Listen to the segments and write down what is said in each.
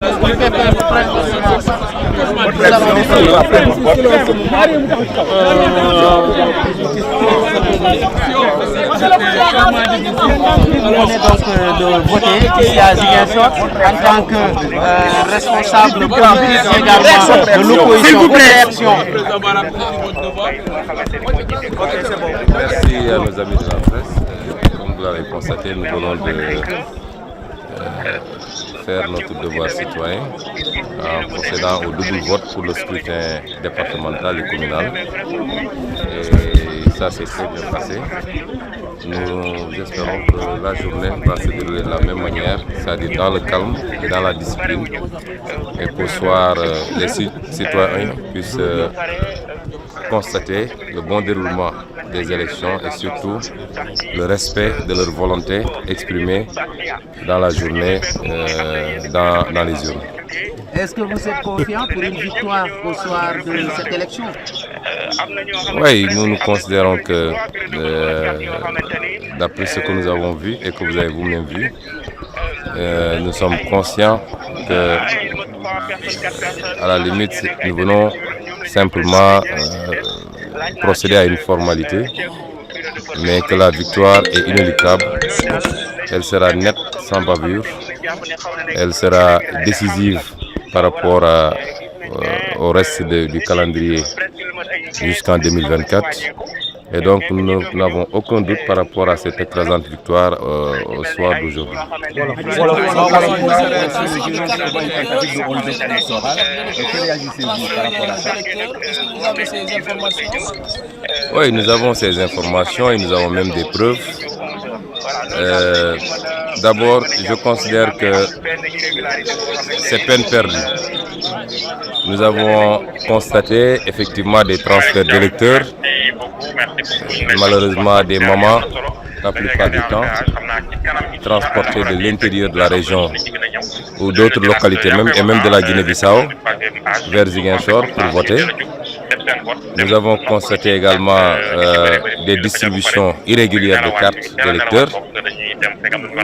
De voter ici à Ziguinchor en tant que responsable également de l'opposition. Merci à nos amis de la presse. Comme vous l'avez constaté, nous venons de faire notre devoir citoyen en procédant au double vote pour le scrutin départemental et communal. Et ça s'est très bien passé. Nous espérons que la journée va se dérouler de la même manière, c'est-à-dire dans le calme et dans la discipline. Et qu'au soir, les citoyens puissent constater le bon déroulement des élections et surtout le respect de leur volonté exprimée dans la journée dans les urnes. Est-ce que vous êtes confiant pour une victoire au soir de cette élection? Oui, nous considérons que d'après ce que nous avons vu et que vous avez vous-même vu, nous sommes conscients que à la limite nous venons simplement procéder à une formalité, mais que la victoire est inéluctable. Elle sera nette, sans bavure. Elle sera décisive par rapport au reste du calendrier jusqu'en 2024. Et donc nous n'avons aucun doute par rapport à cette écrasante victoire au soir d'aujourd'hui. Oui, nous avons ces informations et nous avons même des preuves. D'abord, je considère que c'est peine perdue. Nous avons constaté effectivement des transferts d'électeurs, malheureusement des mamans, la plupart du temps, transportés de l'intérieur de la région ou d'autres localités, et même de la Guinée-Bissau, vers Ziguinchor pour voter. Nous avons constaté également des distributions irrégulières de cartes d'électeurs.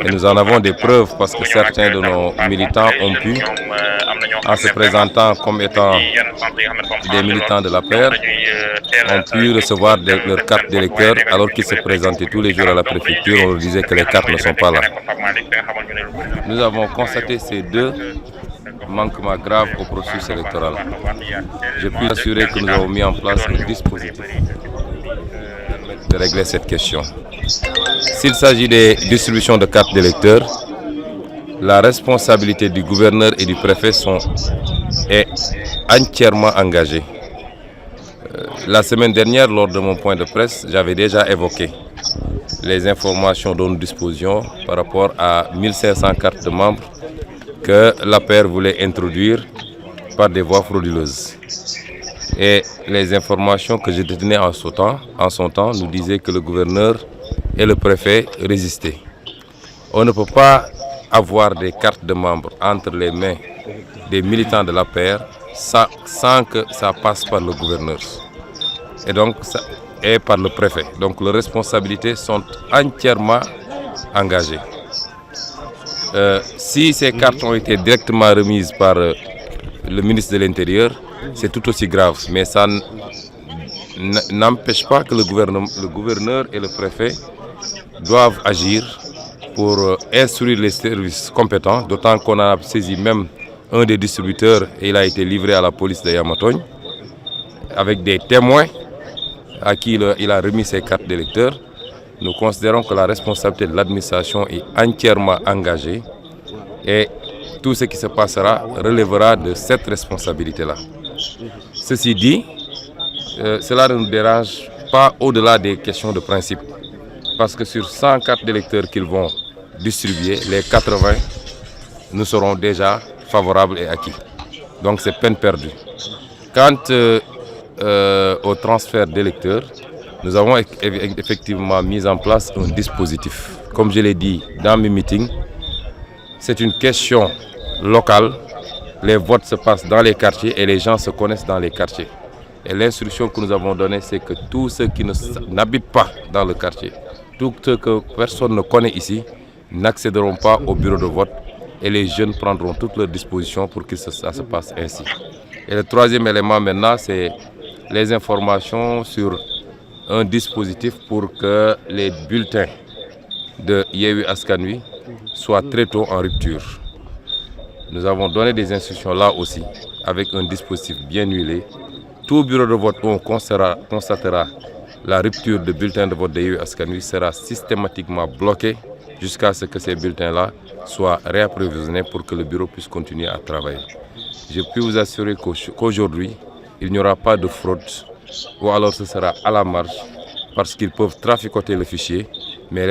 Et nous en avons des preuves parce que certains de nos militants ont pu, en se présentant comme étant des militants de la paire, ont pu recevoir leurs cartes d'électeurs alors qu'ils se présentaient tous les jours à la préfecture. On leur disait que les cartes ne sont pas là. Nous avons constaté ces deux manquements graves au processus électoral. Je puis assurer que nous avons mis en place un dispositif de régler cette question. S'il s'agit des distributions de cartes d'électeurs, la responsabilité du gouverneur et du préfet est entièrement engagée. La semaine dernière, lors de mon point de presse, j'avais déjà évoqué les informations dont nous disposions par rapport à 1500 cartes de membres que l'APR voulait introduire par des voies frauduleuses. Et les informations que je détenais en son temps nous disaient que le gouverneur et le préfet résistaient. On ne peut pas avoir des cartes de membres entre les mains des militants de l'APR sans que ça passe par le gouverneur et par le préfet. Donc les responsabilités sont entièrement engagées. Si ces cartes ont été directement remises par le ministre de l'Intérieur, c'est tout aussi grave. Mais ça n'empêche pas que le gouverneur et le préfet doivent agir pour instruire les services compétents, d'autant qu'on a saisi même un des distributeurs et il a été livré à la police de Yamatogne avec des témoins à qui il a remis ses cartes d'électeurs. Nous considérons que la responsabilité de l'administration est entièrement engagée et tout ce qui se passera relèvera de cette responsabilité-là. Ceci dit, cela ne nous dérange pas au-delà des questions de principe. Parce que sur 100 cartes d'électeurs qu'ils vont distribuer, les 80 nous seront déjà favorables et acquis. Donc c'est peine perdue. Quant au transfert d'électeurs, nous avons effectivement mis en place un dispositif. Comme je l'ai dit dans mes meetings, c'est une question locale. Les votes se passent dans les quartiers et les gens se connaissent dans les quartiers. Et l'instruction que nous avons donnée, c'est que tous ceux qui n'habitent pas dans le quartier, tous ceux que personne ne connaît ici, n'accéderont pas au bureau de vote et les jeunes prendront toutes leurs dispositions pour que ça se passe ainsi. Et le troisième élément maintenant, c'est les informations sur un dispositif pour que les bulletins de Yewwi Askan Wi soient très tôt en rupture. Nous avons donné des instructions là aussi, avec un dispositif bien huilé. Tout bureau de vote où on constatera la rupture de bulletins de vote de Yewwi Askan Wi sera systématiquement bloqué jusqu'à ce que ces bulletins-là soient réapprovisionnés pour que le bureau puisse continuer à travailler. Je peux vous assurer qu'aujourd'hui, il n'y aura pas de fraude, ou alors ce sera à la marge, parce qu'ils peuvent traficoter le fichier, mais